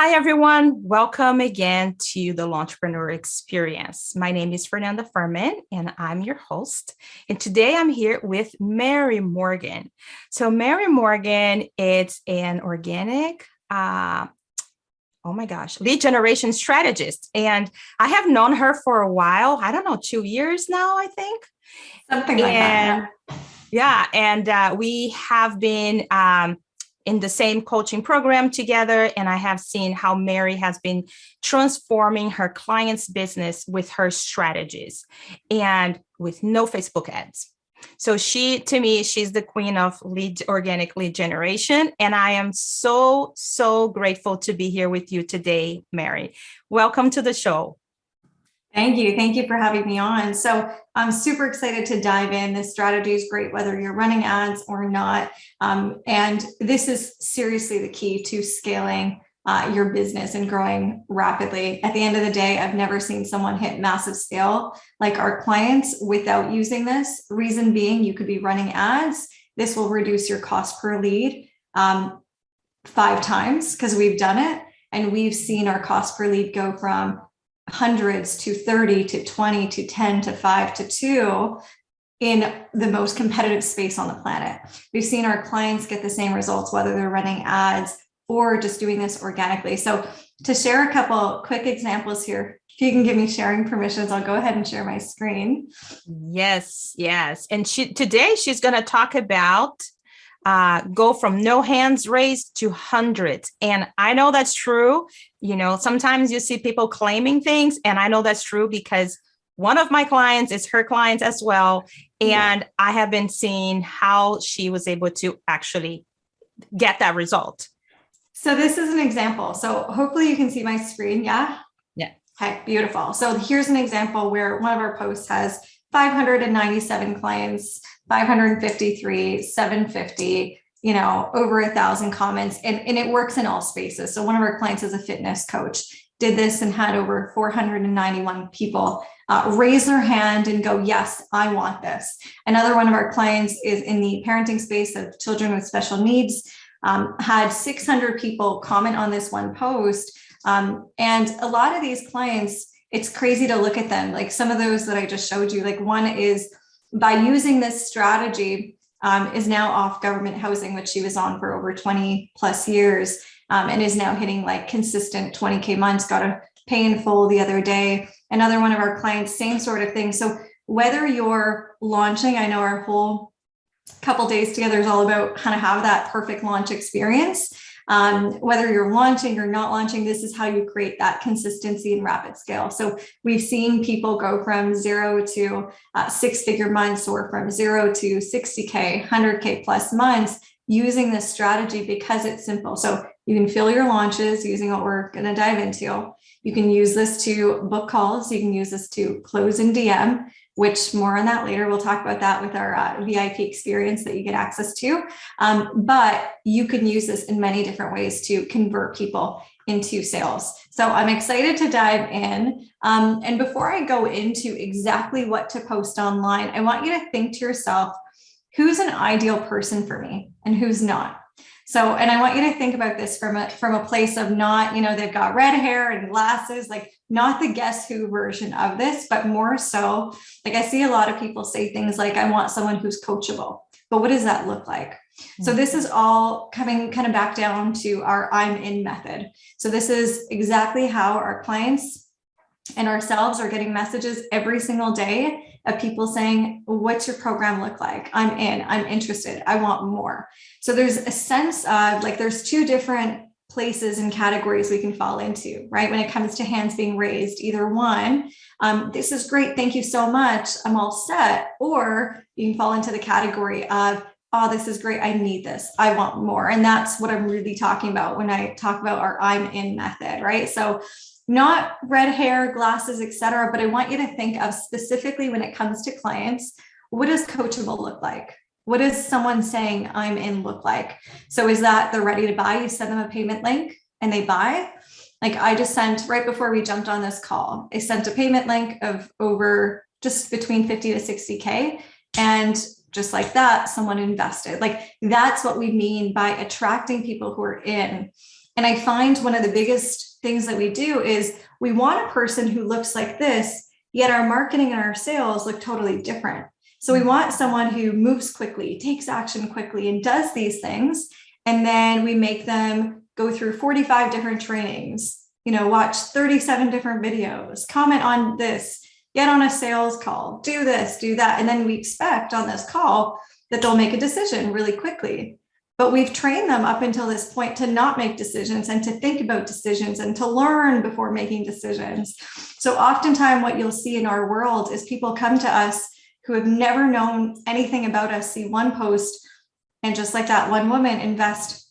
Hi, everyone. Welcome again to the LaunchPreneur experience. My name is Fernanda Furman, and I'm your host. And today I'm here with Mary Morgan. So Mary Morgan is an organic, lead generation strategist. And I have known her for a while. I don't know, 2 years now, I think. Something like that. We have been in the same coaching program together. And I have seen how Mary has been transforming her clients' business with her strategies and with no Facebook ads. So to me, she's the queen of organic lead generation. And I am so grateful to be here with you today, Mary. Welcome to the show. Thank you. Thank you for having me on. So I'm super excited to dive in. This strategy is great, whether you're running ads or not. And this is seriously the key to scaling your business and growing rapidly. At the end of the day, I've never seen someone hit massive scale like our clients without using this. Reason being, you could be running ads. This will reduce your cost per lead 5 times because we've done it. And we've seen our cost per lead go from hundreds to 30 to 20 to 10 to 5 to 2 in the most competitive space on the planet. We've seen our clients get the same results, whether they're running ads or just doing this organically. So to share a couple quick examples here, if you can give me sharing permissions, I'll go ahead and share my screen. Yes. And today she's going to talk about go from no hands raised to hundreds. And I know that's true. You know, sometimes you see people claiming things, and I know that's true because one of my clients is her client as well. And I have been seeing how she was able to actually get that result. So this is an example. So hopefully you can see my screen. Yeah. Okay, beautiful. So here's an example where one of our posts has 597 clients, 553, 750, over 1,000 comments, and it works in all spaces. So one of our clients is a fitness coach, did this and had over 491 people raise their hand and go, yes, I want this. Another one of our clients is in the parenting space of children with special needs, had 600 people comment on this one post. And a lot of these clients, it's crazy to look at them. Like some of those that I just showed you, like one is by using this strategy, is now off government housing, which she was on for over 20 plus years, and is now hitting like consistent 20K months, got a pay in full the other day. Another one of our clients, same sort of thing. So whether you're launching, I know our whole couple days together is all about kind of have that perfect launch experience. Whether you're launching or not launching, this is how you create that consistency and rapid scale. So we've seen people go from 0 to 6-figure months, or from 0 to 60K, 100K plus months using this strategy because it's simple. So you can fill your launches using what we're going to dive into. You can use this to book calls. You can use this to close in DM, which more on that later. We'll talk about that with our VIP experience that you get access to. But you can use this in many different ways to convert people into sales. So I'm excited to dive in. And before I go into exactly what to post online, I want you to think to yourself, who's an ideal person for me and who's not? So, and I want you to think about this from a place of not, they've got red hair and glasses, like not the Guess Who version of this, but more so, like I see a lot of people say things like, I want someone who's coachable, but what does that look like? Mm-hmm. So this is all coming kind of back down to our I'm in method. So this is exactly how our clients and ourselves are getting messages every single day of people saying, what's your program look like? I'm in, I'm interested, I want more. So there's a sense of like, there's 2 different places and categories we can fall into, right? When it comes to hands being raised, either one, this is great, thank you so much, I'm all set. Or you can fall into the category of, oh, this is great, I need this, I want more. And that's what I'm really talking about when I talk about our I'm in method, right? So not red hair, glasses, etc. But I want you to think of specifically when it comes to clients, what does coachable look like? What does someone saying I'm in look like? So is that they're ready to buy? You send them a payment link and they buy. Like I just sent right before we jumped on this call, I sent a payment link of over just between 50 to 60K. And just like that, someone invested. Like that's what we mean by attracting people who are in. And I find one of the biggest things that we do is we want a person who looks like this, yet our marketing and our sales look totally different. So we want someone who moves quickly, takes action quickly, and does these things. And then we make them go through 45 different trainings, watch 37 different videos, comment on this, get on a sales call, do this, do that. And then we expect on this call that they'll make a decision really quickly. But we've trained them up until this point to not make decisions and to think about decisions and to learn before making decisions. So oftentimes what you'll see in our world is people come to us who have never known anything about us, see one post, and just like that one woman, invest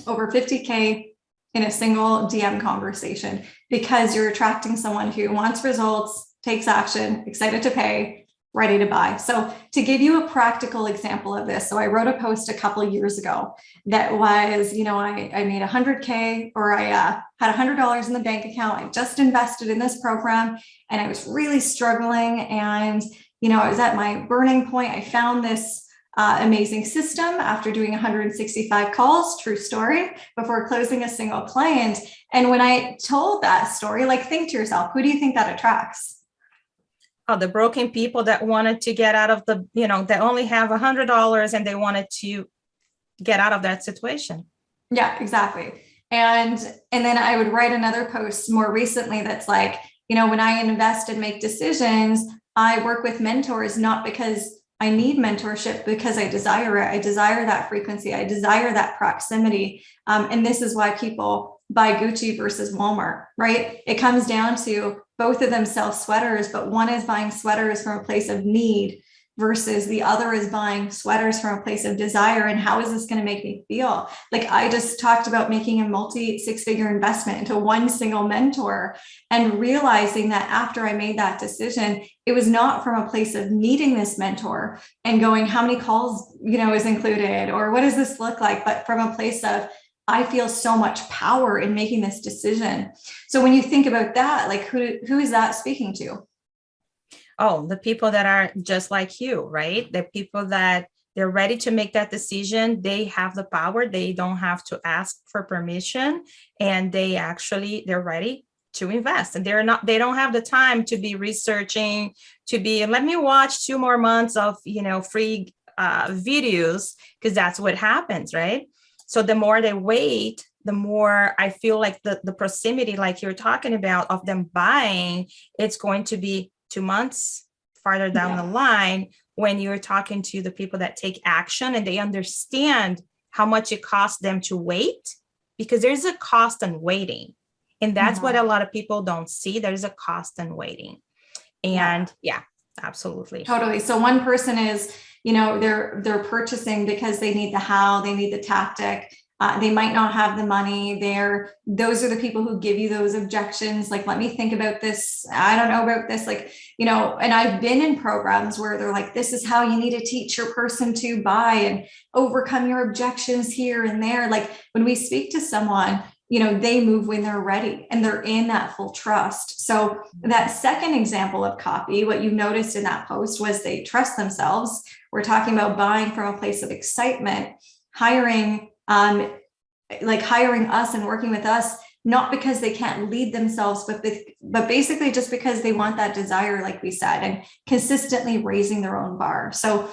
over 50K in a single DM conversation, because you're attracting someone who wants results, takes action, excited to pay, ready to buy. So to give you a practical example of this, so I wrote a post a couple of years ago that was, I made 100K, or I had $100 in the bank account. I just invested in this program and I was really struggling. And, I was at my burning point. I found this amazing system after doing 165 calls, true story, before closing a single client. And when I told that story, think to yourself, who do you think that attracts? Oh, the broken people that wanted to get out of the, that only have $100 and they wanted to get out of that situation. Yeah, exactly. And then I would write another post more recently that's like, when I invest and make decisions, I work with mentors, not because I need mentorship, because I desire it. I desire that frequency. I desire that proximity. And this is why people buy Gucci versus Walmart, right? It comes down to both of them sell sweaters, but one is buying sweaters from a place of need versus the other is buying sweaters from a place of desire. And how is this going to make me feel? Like I just talked about making a multi-six-figure investment into one single mentor and realizing that after I made that decision, it was not from a place of needing this mentor and going, how many calls, is included, or what does this look like? But from a place of, I feel so much power in making this decision. So when you think about that, who is that speaking to? Oh, the people that are just like you, right? The people that they're ready to make that decision. They have the power. They don't have to ask for permission, and they're ready to invest. And they don't have the time to be researching, let me watch 2 more months of, free videos, because that's what happens, right? So the more they wait, the more I feel like the proximity, like you're talking about, of them buying, it's going to be 2 months farther down the line when you're talking to the people that take action and they understand how much it costs them to wait, because there's a cost in waiting. And that's what a lot of people don't see. There's a cost in waiting. And absolutely. Totally. So one person is, they're purchasing because they need the how, they need the tactic. They might not have the money. Those are the people who give you those objections. Like, let me think about this. I don't know about this. And I've been in programs where they're like, this is how you need to teach your person to buy and overcome your objections here and there. Like when we speak to someone, they move when they're ready and they're in that full trust. So that second example of copy, what you noticed in that post was they trust themselves. We're talking about buying from a place of excitement, hiring us and working with us, not because they can't lead themselves, but basically just because they want that desire, like we said, and consistently raising their own bar. So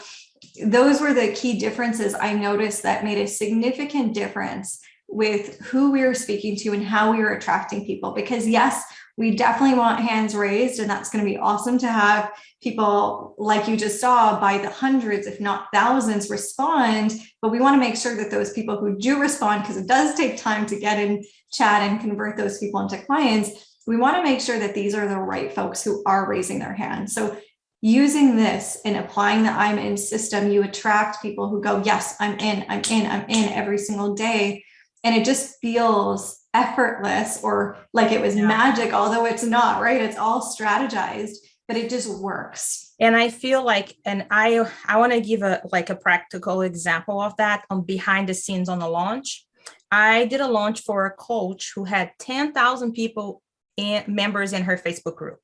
those were the key differences I noticed that made a significant difference with who we were speaking to and how we were attracting people. Because yes, we definitely want hands raised, and that's going to be awesome to have people like you just saw by the hundreds, if not thousands, respond. But we want to make sure that those people who do respond, because it does take time to get in chat and convert those people into clients, we want to make sure that these are the right folks who are raising their hand. So using this and applying the I'm in system, you attract people who go, yes, I'm in every single day. And it just feels effortless, or like it was magic, although it's not, right? It's all strategized, but it just works. And I feel like, and I want to give a practical example of that on behind the scenes on the launch. I did a launch for a coach who had 10,000 people members in her Facebook group.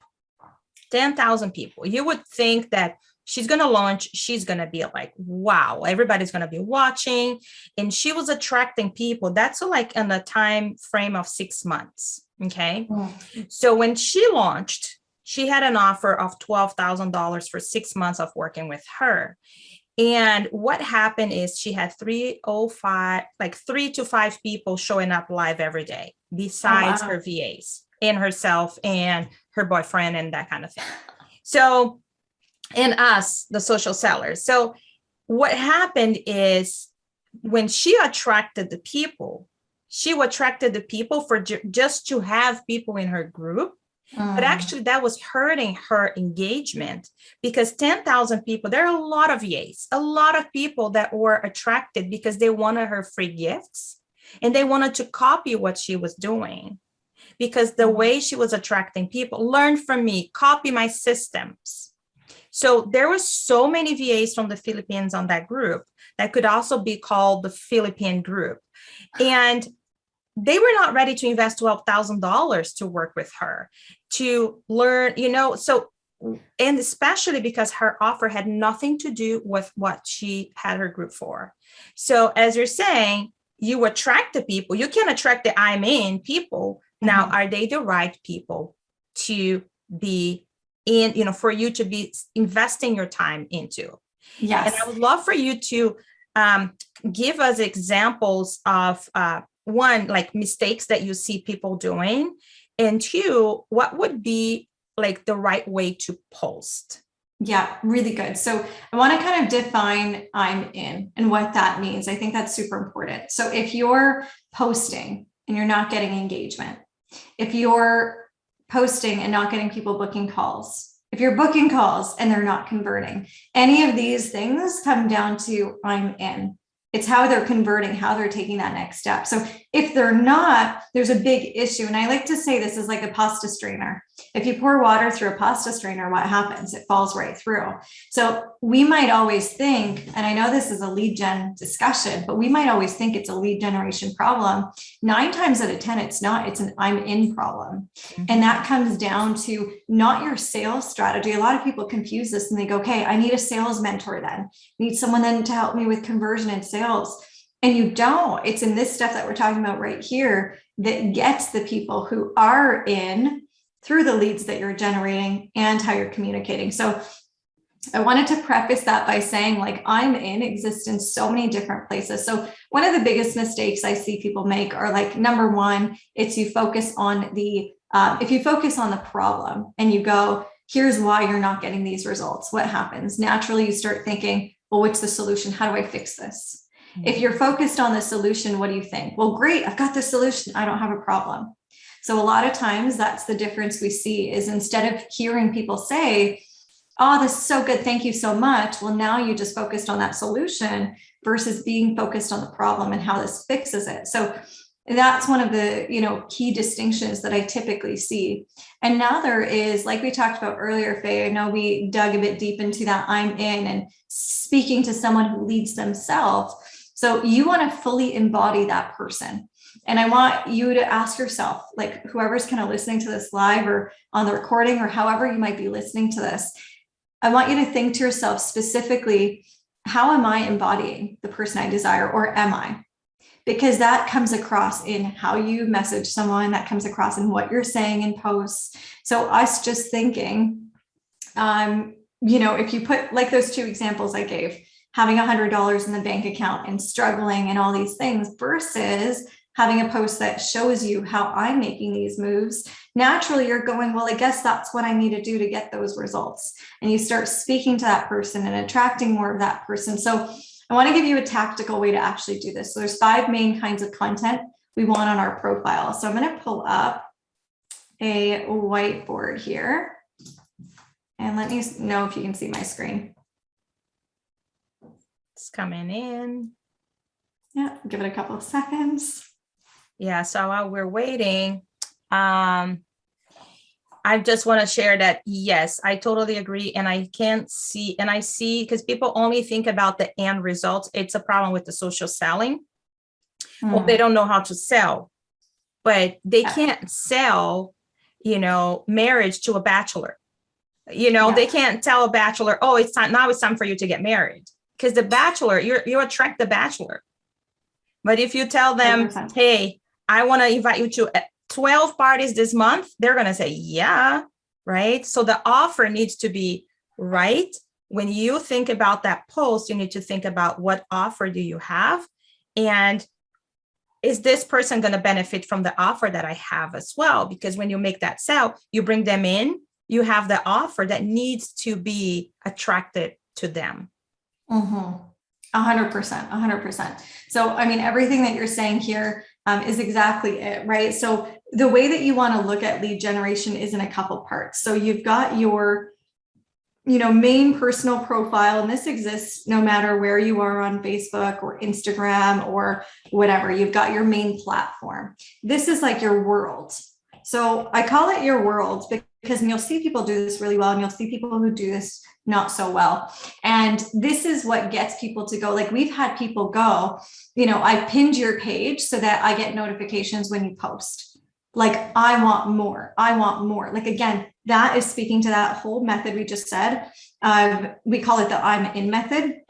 10,000 people. You would think that she's going to launch. She's going to be like, wow, everybody's going to be watching. And she was attracting people. That's like in the time frame of 6 months. Okay. So when she launched, she had an offer of $12,000 for 6 months of working with her. And what happened is she had 3 to 5 people showing up live every day, besides her VAs and herself and her boyfriend and that kind of thing. So, and us, the social sellers. So what happened is when she attracted the people, for just to have people in her group. But actually that was hurting her engagement, because 10,000 people, there are a lot of VAs, a lot of people that were attracted because they wanted her free gifts and they wanted to copy what she was doing, because the way she was attracting people, learn from me, copy my systems. So there were so many VAs from the Philippines on that group that could also be called the Philippine group. And they were not ready to invest $12,000 to work with her, to learn, so, and especially because her offer had nothing to do with what she had her group for. So as you're saying, you attract the people, you can attract the I'm in people. Now, are they the right people to be in, for you to be investing your time into? Yes. And I would love for you to give us examples of, one, like mistakes that you see people doing, and two, what would be like the right way to post? Yeah, really good. So I want to kind of define I'm in and what that means. I think that's super important. So if you're posting and you're not getting engagement, if you're posting and not getting people booking calls, if you're booking calls and they're not converting, any of these things come down to I'm in. It's how they're converting, how they're taking that next step. So if they're not, there's a big issue. And I like to say this is like a pasta strainer. If you pour water through a pasta strainer, what happens? It falls right through. So we might always think, and I know this is a lead gen discussion, but we might always think it's a lead generation problem. 9 times out of 10, it's not. It's an I'm in problem. And that comes down to not your sales strategy. A lot of people confuse this and they go, okay, I need a sales mentor then. I need someone then to help me with conversion and sales. And you don't. It's in this stuff that we're talking about right here that gets the people who are in through the leads that you're generating and how you're communicating. So I wanted to preface that by saying, like, I'm in exists in so many different places. So one of the biggest mistakes I see people make are like, number one, it's you focus on if you focus on the problem and you go, here's why you're not getting these results. What happens? Naturally, you start thinking, well, what's the solution? How do I fix this? If you're focused on the solution, what do you think? Well, great, I've got the solution. I don't have a problem. So a lot of times that's the difference we see is instead of hearing people say, oh, this is so good, thank you so much. Well, now you just focused on that solution versus being focused on the problem and how this fixes it. So that's one of the key distinctions that I typically see. Another is, like we talked about earlier, Faye, I know we dug a bit deep into that I'm in and speaking to someone who leads themselves. So you want to fully embody that person. And I want you to ask yourself, like whoever's kind of listening to this live or on the recording or however you might be listening to this, I want you to think to yourself specifically, how am I embodying the person I desire, or am I? Because that comes across in how you message someone, that comes across in what you're saying in posts. So us just thinking, if you put like those 2 examples I gave, having $100 in the bank account and struggling and all these things versus having a post that shows you how I'm making these moves, naturally you're going, well, I guess that's what I need to do to get those results. And you start speaking to that person and attracting more of that person. So I want to give you a tactical way to actually do this. So there's 5 main kinds of content we want on our profile. So I'm going to pull up a whiteboard here and let me know if you can see my screen. It's coming in. Yeah, give it a couple of seconds. Yeah, so while we're waiting, I just want to share that, yes, I totally agree. And I can't see, and I see, because people only think about the end results. It's a problem with the social selling. Well, they don't know how to sell, but they can't sell, marriage to a bachelor. They can't tell a bachelor, oh, it's time for you to get married, because the bachelor, you attract the bachelor. But if you tell them, 100%. Hey, I want to invite you to 12 parties this month, they're going to say, yeah, right? So the offer needs to be right. When you think about that post, you need to think about what offer do you have? And is this person going to benefit from the offer that I have as well? Because when you make that sell, you bring them in, you have the offer that needs to be attracted to them. 100%. So, I mean, everything that you're saying here is exactly it, right? So the way that you want to look at lead generation is in a couple parts. So you've got your, main personal profile, and this exists no matter where you are on Facebook or Instagram or whatever. You've got your main platform. This is like your world. So I call it your world because you'll see people do this really well, and you'll see people who do this not so well. And this is what gets people to go. Like, we've had people go, I pinned your page so that I get notifications when you post. Like, I want more. Like, again, that is speaking to that whole method we just said. We call it the I'm in method.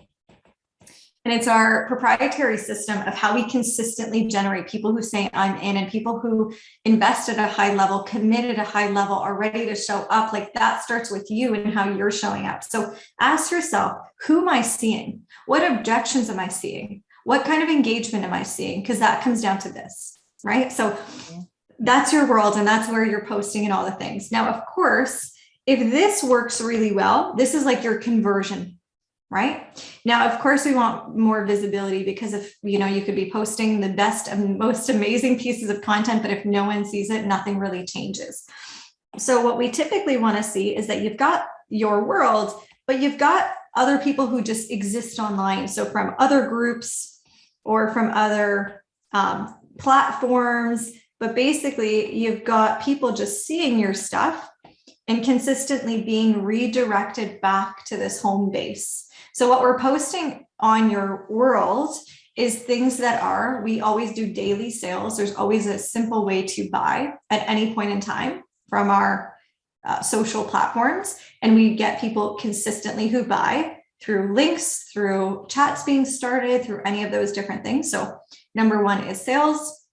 And it's our proprietary system of how we consistently generate people who say I'm in, and people who invest at a high level, commit at a high level, are ready to show up. Like, that starts with you and how you're showing up. So ask yourself, who am I seeing? What objections am I seeing? What kind of engagement am I seeing? Because that comes down to this, right? So that's your world, and that's where you're posting and all the things. Now, of course, if this works really well, this is like your conversion, right? Now, of course, we want more visibility, because if, you could be posting the best and most amazing pieces of content, but if no one sees it, nothing really changes. So what we typically want to see is that you've got your world, but you've got other people who just exist online. So from other groups or from other platforms, but basically you've got people just seeing your stuff and consistently being redirected back to this home base. So what we're posting on your world is things that we always do daily sales. There's always a simple way to buy at any point in time from our social platforms. And we get people consistently who buy through links, through chats being started, through any of those different things. So number one is sales.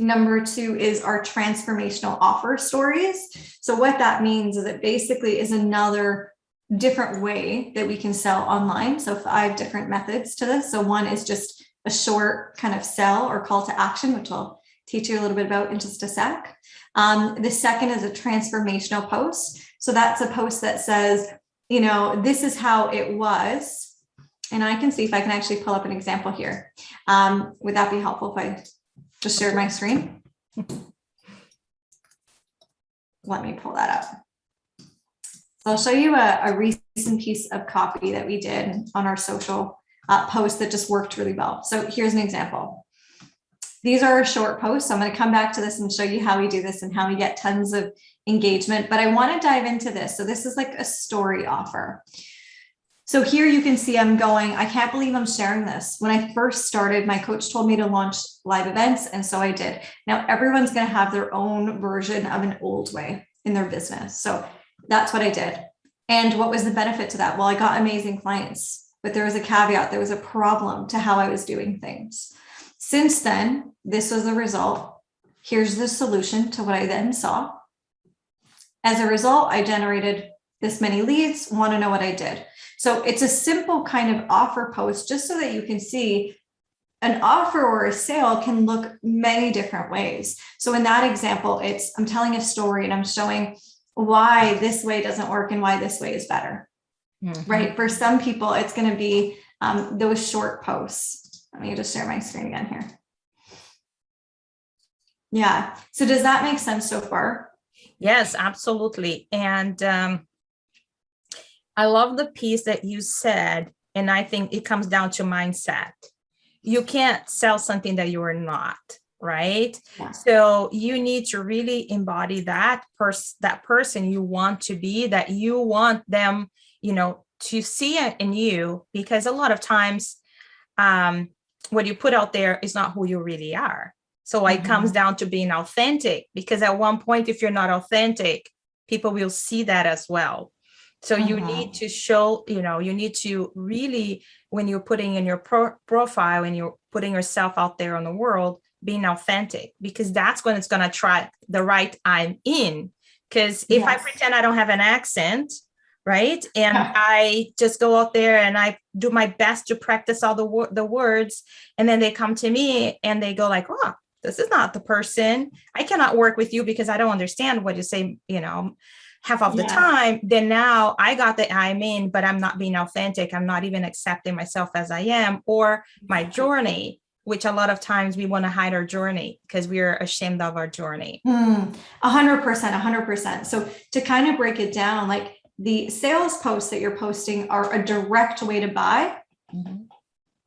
Number two is our transformational offer stories. So what that means is it basically is another different way that we can sell online. So 5 different methods to this. So one is just a short kind of sell or call to action, which I'll teach you a little bit about in just a sec. The second is a transformational post. So that's a post that says, this is how it was. And I can see if I can actually pull up an example here. Would that be helpful if I just shared my screen? Let me pull that up. So I'll show you a recent piece of copy that we did on our social post that just worked really well. So here's an example. These are our short posts. So I'm going to come back to this and show you how we do this and how we get tons of engagement. But I want to dive into this. So this is like a story offer. So here you can see I'm going, I can't believe I'm sharing this. When I first started, my coach told me to launch live events, and so I did. Now everyone's going to have their own version of an old way in their business. So that's what I did. And what was the benefit to that? Well, I got amazing clients, but there was a caveat. There was a problem to how I was doing things. Since then, this was the result. Here's the solution to what I then saw. As a result, I generated this many leads, want to know what I did. So it's a simple kind of offer post, just so that you can see an offer or a sale can look many different ways. So in that example, I'm telling a story and I'm showing why this way doesn't work and why this way is better, right? For some people, it's going to be those short posts. Let me just share my screen again here. Yeah. So does that make sense so far? Yes, absolutely. And I love the piece that you said, and I think it comes down to mindset. You can't sell something that you are not, right? Yeah. So you need to really embody that person you want to be, that you want them, to see it in you, because a lot of times what you put out there is not who you really are. So it comes down to being authentic, because at one point, if you're not authentic, people will see that as well. So you need to show, you need to really, when you're putting in your profile and you're putting yourself out there on the world, being authentic, because that's when it's going to attract the right I'm in. Because if I pretend I don't have an accent, right, and I just go out there and I do my best to practice all the words, and then they come to me and they go like, oh, this is not the person. I cannot work with you because I don't understand what you say, half of the time. Then now I got the I'm in, but I'm not being authentic. I'm not even accepting myself as I am, or my journey, which a lot of times we want to hide our journey because we are ashamed of our journey. 100%, 100%. So to kind of break it down, like the sales posts that you're posting are a direct way to buy.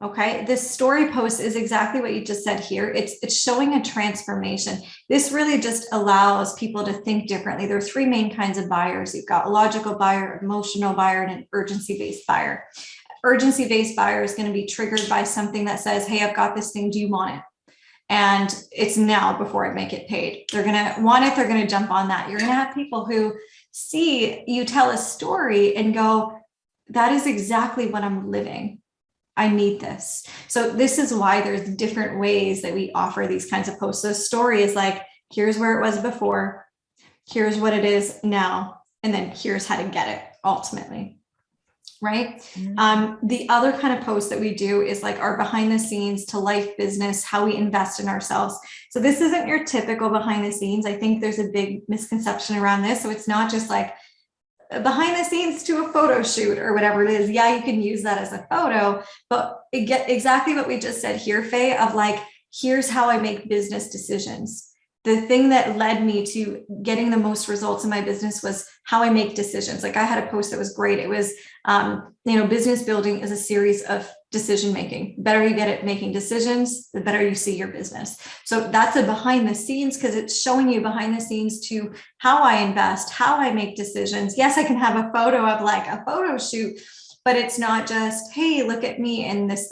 Okay. This story post is exactly what you just said here. It's showing a transformation. This really just allows people to think differently. There are three main kinds of buyers. You've got a logical buyer, emotional buyer, and an urgency-based buyer. Urgency-based buyer is going to be triggered by something that says, hey, I've got this thing. Do you want it? And it's now before I make it paid. They're going to want it. They're going to jump on that. You're going to have people who see you tell a story and go, that is exactly what I'm living. I need this. So this is why there's different ways that we offer these kinds of posts. So story is like, here's where it was before, here's what it is now, and then here's how to get it ultimately. Right. The other kind of post that we do is like our behind the scenes to life business, how we invest in ourselves. So this isn't your typical behind the scenes. I think there's a big misconception around this. So it's not just like behind the scenes to a photo shoot or whatever it is. Yeah, you can use that as a photo, but it get exactly what we just said here, Faye, of like, here's how I make business decisions. The thing that led me to getting the most results in my business was how I make decisions. Like I had a post that was great. It was, business building is a series of decision making. The better you get at making decisions, the better you see your business. So that's a behind the scenes because it's showing you behind the scenes to how I invest, how I make decisions. Yes, I can have a photo of like a photo shoot, but it's not just, hey, look at me and this,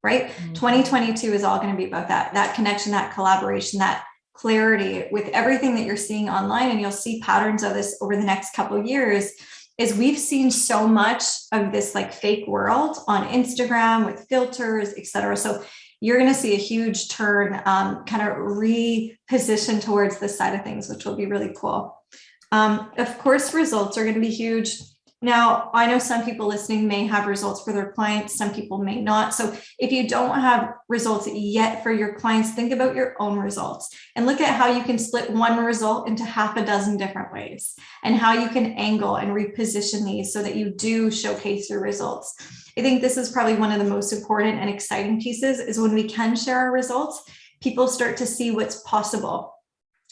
right? 2022 is all going to be about that connection, that collaboration, that clarity with everything that you're seeing online. And you'll see patterns of this over the next couple of years. Is we've seen so much of this like fake world on Instagram with filters, et cetera. So you're going to see a huge turn, kind of reposition towards this side of things, which will be really cool. Of course, results are going to be huge. Now, I know some people listening may have results for their clients. Some people may not. So if you don't have results yet for your clients, think about your own results and look at how you can split one result into half a dozen different ways and how you can angle and reposition these so that you do showcase your results. I think this is probably one of the most important and exciting pieces is when we can share our results, people start to see what's possible,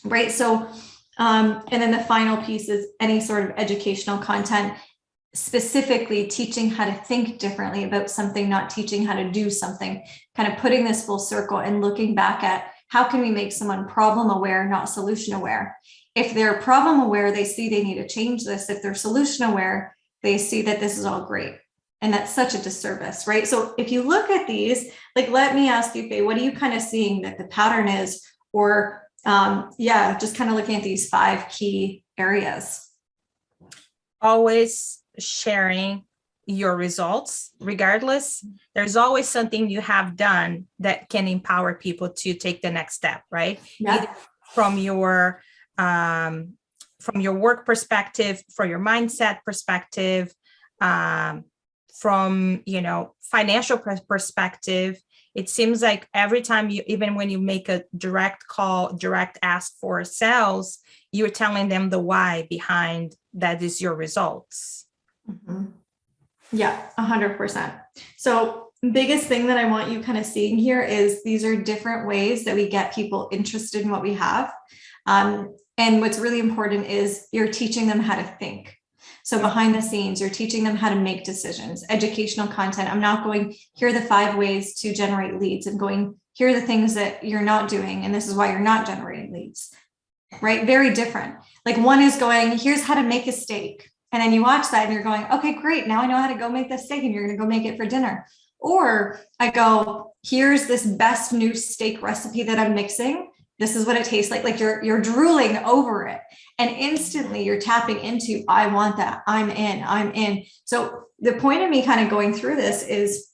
right? So, and then the final piece is any sort of educational content, specifically teaching how to think differently about something, not teaching how to do something, kind of putting this full circle and looking back at how can we make someone problem aware, not solution aware. If they're problem aware, they see they need to change this. If they're solution aware, they see that this is all great. And that's such a disservice, right? So if you look at these, like, let me ask you, Faye, what are you kind of seeing that the pattern is, or just kind of looking at these 5 key areas? Always sharing your results, regardless. There's always something you have done that can empower people to take the next step, right? Yeah. Either from your work perspective, from your mindset perspective, from financial perspective. It seems like every time even when you make a direct call, direct ask for sales, you're telling them the why behind that is your results. Mm-hmm. Yeah, 100%. So biggest thing that I want you kind of seeing here is these are different ways that we get people interested in what we have. And what's really important is you're teaching them how to think. So behind the scenes, you're teaching them how to make decisions, educational content. I'm not going, here are the 5 ways to generate leads, and going, here are the things that you're not doing. And this is why you're not generating leads, right? Very different. Like one is going, here's how to make a steak. And then you watch that and you're going, okay, great. Now I know how to go make this steak, and you're going to go make it for dinner. Or I go, here's this best new steak recipe that I'm mixing. This is what it tastes like. Like you're drooling over it. And instantly you're tapping into, I want that. I'm in. So the point of me kind of going through this is,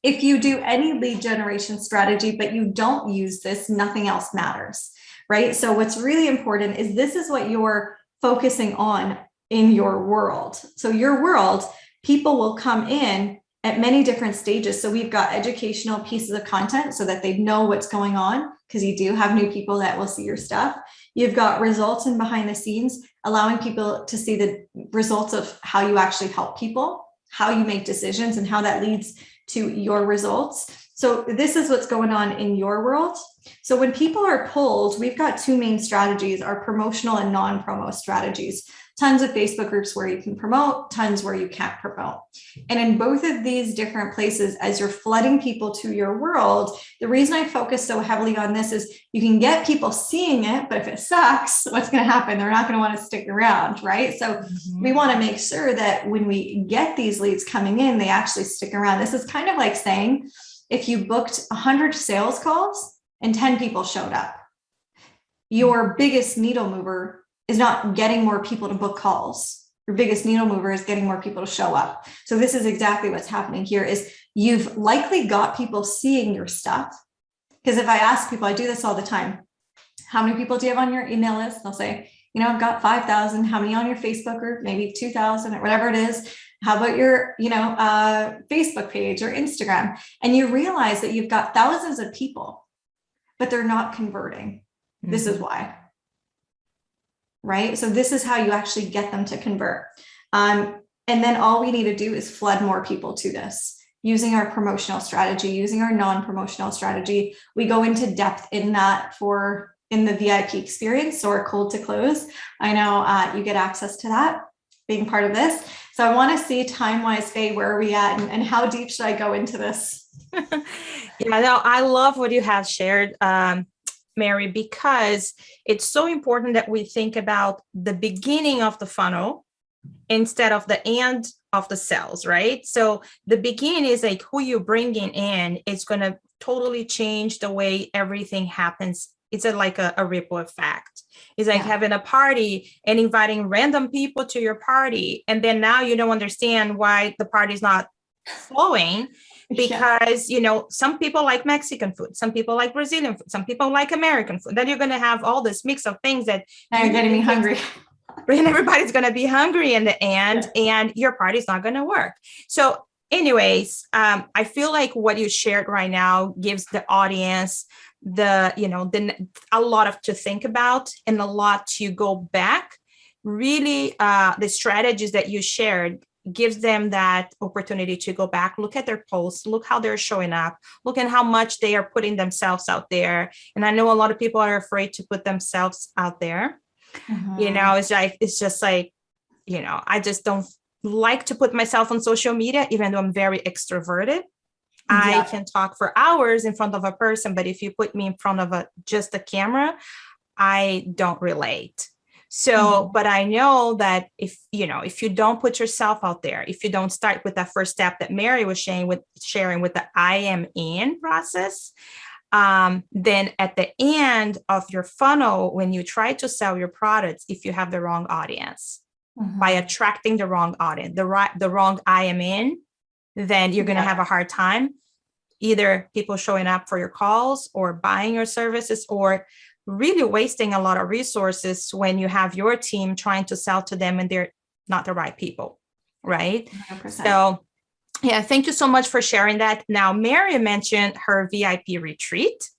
if you do any lead generation strategy, but you don't use this, nothing else matters, right? So what's really important is this is what you're focusing on in your world. So your world, people will come in at many different stages. So we've got educational pieces of content so that they know what's going on, because you do have new people that will see your stuff. You've got results and behind the scenes, allowing people to see the results of how you actually help people, how you make decisions, and how that leads to your results. So this is what's going on in your world. So when people are pulled, we've got two main strategies, our promotional and non-promo strategies. Tons of Facebook groups where you can promote, tons where you can't promote. And in both of these different places, as you're flooding people to your world, the reason I focus so heavily on this is you can get people seeing it, but if it sucks, what's going to happen? They're not going to want to stick around, right? So we want to make sure that when we get these leads coming in, they actually stick around. This is kind of like saying, if you booked 100 sales calls and 10 people showed up, your biggest needle mover is not getting more people to book calls. Your biggest needle mover is getting more people to show up. So this is exactly what's happening here, is you've likely got people seeing your stuff. Because if I ask people, I do this all the time, how many people do you have on your email list? They'll say, I've got 5,000. How many on your Facebook group? Maybe 2,000 or whatever it is. How about your, Facebook page or Instagram? And you realize that you've got thousands of people, but they're not converting. Mm-hmm. This is why. Right? So this is how you actually get them to convert. And then all we need to do is flood more people to this using our promotional strategy, using our non-promotional strategy. We go into depth in that in the VIP experience or cold to close. I know you get access to that being part of this. So I want to see time-wise, Faye, where are we at and how deep should I go into this? I love what you have shared, Mary, because it's so important that we think about the beginning of the funnel instead of the end of the sales, right? So the beginning is like who you're bringing in. It's going to totally change the way everything happens. It's like a ripple effect. It's like having a party and inviting random people to your party. And then now you don't understand why the party's not flowing. Because, some people like Mexican food, some people like Brazilian food, some people like American food. Then you're going to have all this mix of things that now you're getting me hungry. And everybody's going to be hungry in the end, and your party's not going to work. So anyways, I feel like what you shared right now gives the audience a lot to think about and a lot to go back. Really, the strategies that you shared gives them that opportunity to go back, look at their posts, look how they're showing up, look at how much they are putting themselves out there. And I know a lot of people are afraid to put themselves out there. Mm-hmm. It's just like, I just don't like to put myself on social media, even though I'm very extroverted. I can talk for hours in front of a person, but if you put me in front of just a camera, I don't relate. So, but I know that if you don't put yourself out there, if you don't start with that first step that Mary was sharing with the I am in process, then at the end of your funnel, when you try to sell your products, if you have the wrong audience, by attracting the wrong audience, the wrong I am in, then you're going to have a hard time, either people showing up for your calls or buying your services, or really wasting a lot of resources when you have your team trying to sell to them and they're not the right people, right? 100%. So thank you so much for sharing that. Now, Mary mentioned her VIP retreat.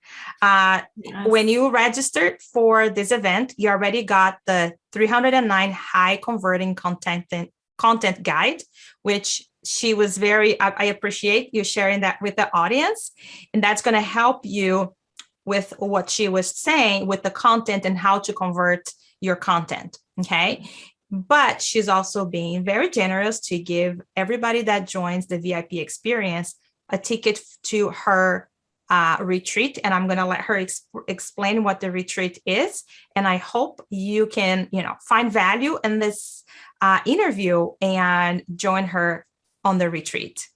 When you registered for this event, you already got the 309 high converting content guide, which she was I appreciate you sharing that with the audience. And that's going to help you with what she was saying with the content and how to convert your content. Okay. But she's also being very generous to give everybody that joins the VIP experience a ticket to her retreat. And I'm going to let her explain what the retreat is. And I hope you can, find value in this interview and join her on the retreat.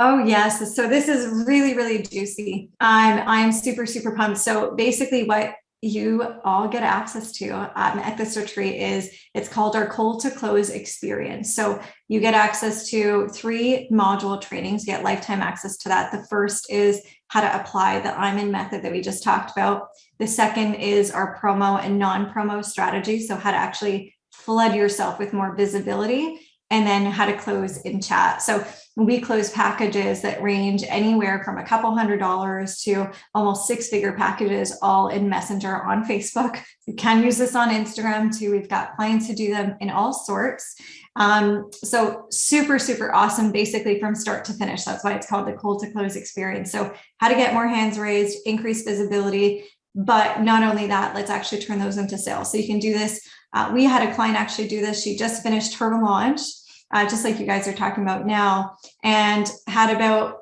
Oh, yes. So this is really, really juicy. I'm super, super pumped. So basically what you all get access to at this retreat is it's called our cold to close experience. So you get access to 3 module trainings, you get lifetime access to that. The first is how to apply the I'm in method that we just talked about. The second is our promo and non-promo strategy. So how to actually flood yourself with more visibility, and then how to close in chat. So we close packages that range anywhere from a couple $100s to almost 6-figure packages, all in Messenger on Facebook. You can use this on Instagram too. We've got clients who do them in all sorts. So super, super awesome, basically from start to finish. That's why it's called the cold to close experience. So how to get more hands raised, increase visibility, but not only that, let's actually turn those into sales. So you can do this. We had a client actually do this. She just finished her launch, just like you guys are talking about now, and had about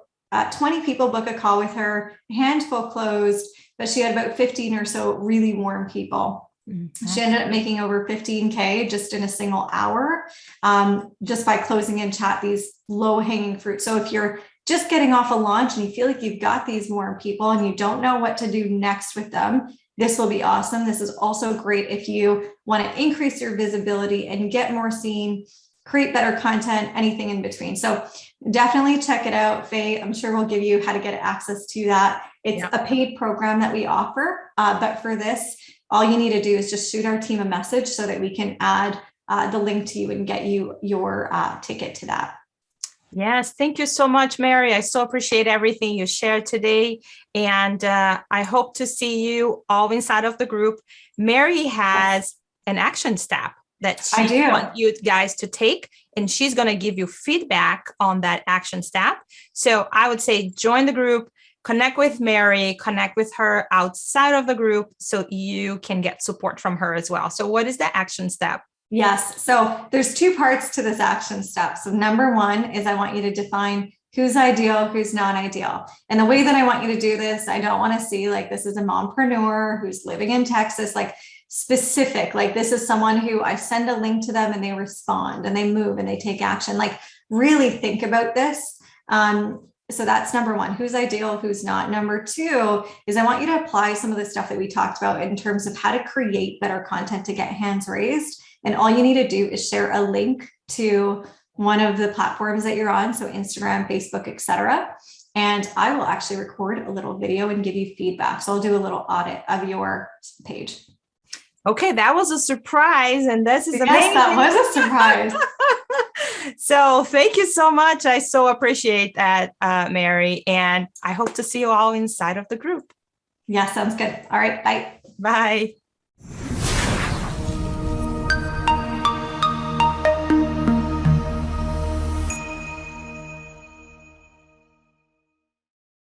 20 people book a call with her, a handful closed, but she had about 15 or so really warm people. Mm-hmm. She ended up making over 15K just in a single hour, just by closing in chat these low hanging fruit. So if you're just getting off a launch and you feel like you've got these warm people and you don't know what to do next with them, this will be awesome. This is also great if you want to increase your visibility and get more seen, create better content, anything in between. So definitely check it out. Faye, I'm sure we'll give you how to get access to that. It's a paid program that we offer, but for this, all you need to do is just shoot our team a message so that we can add the link to you and get you your ticket to that. Yes, thank you so much, Mary. I so appreciate everything you shared today. And I hope to see you all inside of the group. Mary has an action step that she wants you guys to take, and she's going to give you feedback on that action step. So I would say join the group, connect with Mary, connect with her outside of the group so you can get support from her as well. So what is the action step? Yes. So there's 2 parts to this action step. So number 1 is I want you to define who's ideal, who's not ideal. And the way that I want you to do this, I don't want to see like this is a mompreneur who's living in Texas, like specific, like this is someone who I send a link to them and they respond and they move and they take action. Like really think about this. So that's number 1, who's ideal, who's not. Number 2 is I want you to apply some of the stuff that we talked about in terms of how to create better content to get hands raised. And all you need to do is share a link to one of the platforms that you're on. So Instagram, Facebook, etc. And I will actually record a little video and give you feedback. So I'll do a little audit of your page. Okay, that was a surprise. And this is amazing. Yes, that was a surprise. So thank you so much. I so appreciate that, Mary. And I hope to see you all inside of the group. Yeah, sounds good. All right, bye. Bye.